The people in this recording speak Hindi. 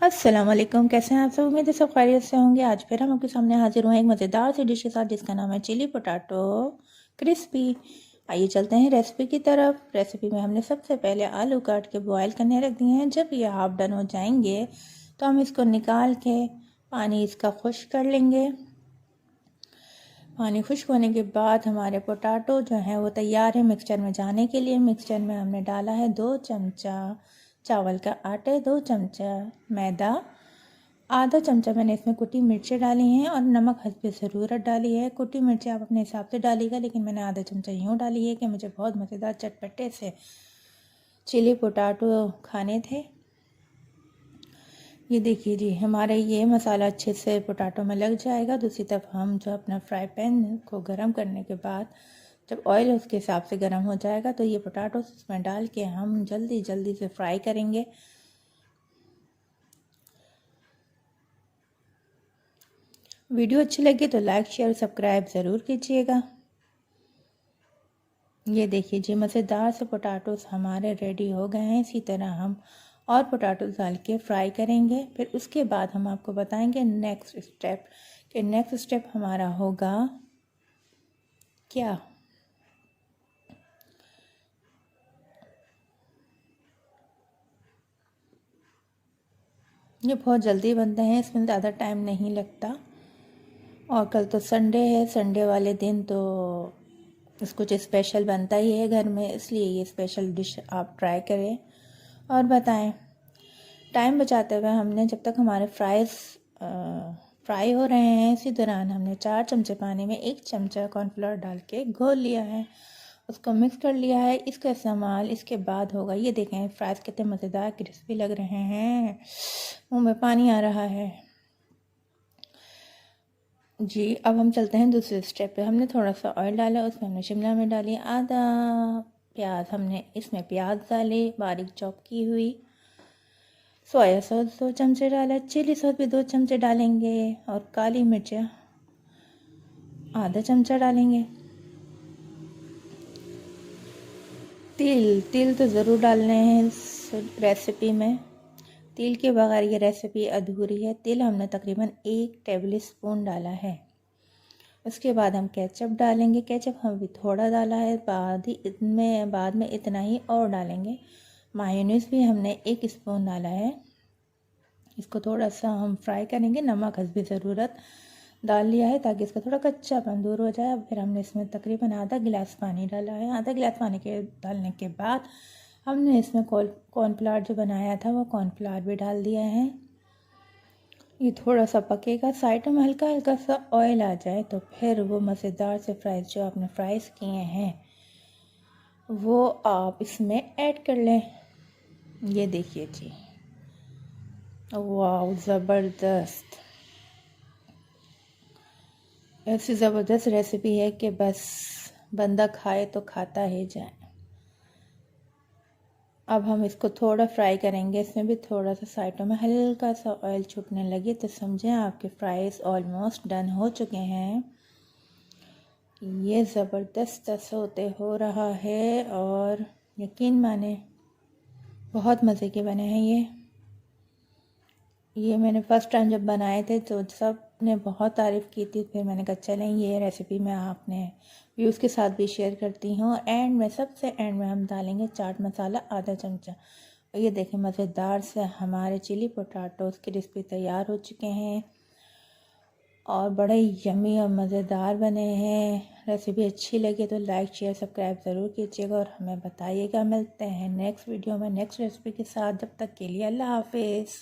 अस्सलाम वालेकुम, कैसे हैं आप सब। उम्मीद है सब खैरियत से होंगे। आज फिर हम आपके सामने हाजिर हुए एक मज़ेदार सी डिश के साथ जिसका नाम है चिली पोटैटो क्रिस्पी। आइए चलते हैं रेसिपी की तरफ। रेसिपी में हमने सबसे पहले आलू काट के बॉयल करने रख दिए हैं। जब ये हाफ डन हो जाएंगे तो हम इसको निकाल के पानी इसका खुश्क कर लेंगे। पानी खुश्क होने के बाद हमारे पोटैटो जो हैं वो तैयार है मिक्सचर में जाने के लिए। मिक्सचर में हमने डाला है 2 चमचा चावल का आटा, 2 चमचा मैदा, आधा चमचा मैंने इसमें कुटी मिर्चें डाली हैं और नमक हस्बे ज़रूरत डाली है। कुटी मिर्चें आप अपने हिसाब से डालिएगा, लेकिन मैंने आधा चमचा यूँ डाली है कि मुझे बहुत मज़ेदार चटपटे से चिली पोटैटो खाने थे। ये देखिए जी, हमारे ये मसाला अच्छे से पोटैटो में लग जाएगा। दूसरी तरफ हम जो अपना फ्राई पैन को गर्म करने के बाद जब ऑयल उसके हिसाब से गर्म हो जाएगा तो ये पोटैटो इसमें डाल के हम जल्दी जल्दी से फ्राई करेंगे। वीडियो अच्छी लगी तो लाइक शेयर सब्सक्राइब ज़रूर कीजिएगा। ये देखिए जी, मज़ेदार से पोटैटोस हमारे रेडी हो गए हैं। इसी तरह हम और पोटैटोस डाल के फ्राई करेंगे। फिर उसके बाद हम आपको बताएंगे नेक्स्ट स्टेप कि नेक्स्ट स्टेप हमारा होगा क्या। ये बहुत जल्दी बनते हैं, इसमें ज़्यादा टाइम नहीं लगता। और कल तो संडे है, संडे वाले दिन तो कुछ स्पेशल बनता ही है घर में, इसलिए ये स्पेशल डिश आप ट्राई करें और बताएं। टाइम बचाते हुए हमने जब तक हमारे फ्राई हो रहे हैं इसी दौरान हमने 4 चमचे पानी में 1 चमचा कॉर्नफ्लोर डाल के घोल लिया है, उसको मिक्स कर लिया है। इसका इस्तेमाल इसके बाद होगा। ये देखें फ्राइज़ कितने मज़ेदार क्रिस्पी लग रहे हैं, मुंह में पानी आ रहा है जी। अब हम चलते हैं दूसरे स्टेप पे। हमने थोड़ा सा ऑयल डाला, उसमें हमने शिमला मिर्च डाली, आधा प्याज हमने इसमें प्याज डाले बारीक चॉप की हुई, सोया सॉस 2 चमचे डाला, चिली सॉस भी 2 चमचे डालेंगे और काली मिर्च आधा चमचा डालेंगे। तिल तो ज़रूर डालने हैं इस रेसिपी में। तिल के बगैर ये रेसिपी अधूरी है। तिल हमने तकरीबन 1 टेबल स्पून डाला है। उसके बाद हम केचप डालेंगे। केचप हम भी थोड़ा डाला है, बाद में इतना ही और डालेंगे। मायोनीज़ भी हमने 1 स्पून डाला है। इसको थोड़ा सा हम फ्राई करेंगे। नमक हस्बे ज़रूरत डाल लिया है ताकि इसका थोड़ा कच्चापन दूर हो जाए। फिर हमने इसमें तकरीबन आधा गिलास पानी डाला है। आधा गिलास पानी के डालने के बाद हमने इसमें कॉर्नफ्लावर जो बनाया था वो कॉर्नफ्लावर भी डाल दिया है। ये थोड़ा सा पकेगा, साइड में हल्का हल्का सा ऑयल आ जाए तो फिर वो मज़ेदार से फ्राइज़ जो आपने फ्राइज़ किए हैं वो आप इसमें ऐड कर लें। ये देखिए जी, वाह ज़बरदस्त। ऐसी ज़बरदस्त रेसिपी है कि बस बंदा खाए तो खाता ही जाए। अब हम इसको थोड़ा फ्राई करेंगे। इसमें भी थोड़ा सा साइडों में हल्का सा ऑयल छूटने लगे तो समझें आपके फ्राइज़ ऑलमोस्ट डन हो चुके हैं। ये ज़बरदस्त होते हो रहा है और यकीन माने बहुत मज़े के बने हैं ये मैंने फ़र्स्ट टाइम जब बनाए थे तो सब ने बहुत तारीफ़ की थी। फिर मैंने कहा चलें ये रेसिपी मैं आपने व्यूज़ के साथ भी शेयर करती हूँ। और एंड में सबसे एंड में हम डालेंगे चाट मसाला आधा चमचा। और ये देखें मज़ेदार से हमारे चिली पोटैटोज़ की रेसिपी तैयार हो चुके हैं और बड़े यम्मी और मज़ेदार बने हैं। रेसिपी अच्छी लगी तो लाइक शेयर सब्सक्राइब ज़रूर कीजिएगा और हमें बताइएगा। मिलते हैं नेक्स्ट वीडियो में नेक्स्ट रेसिपी के साथ। जब तक के लिए अल्लाह हाफिज़।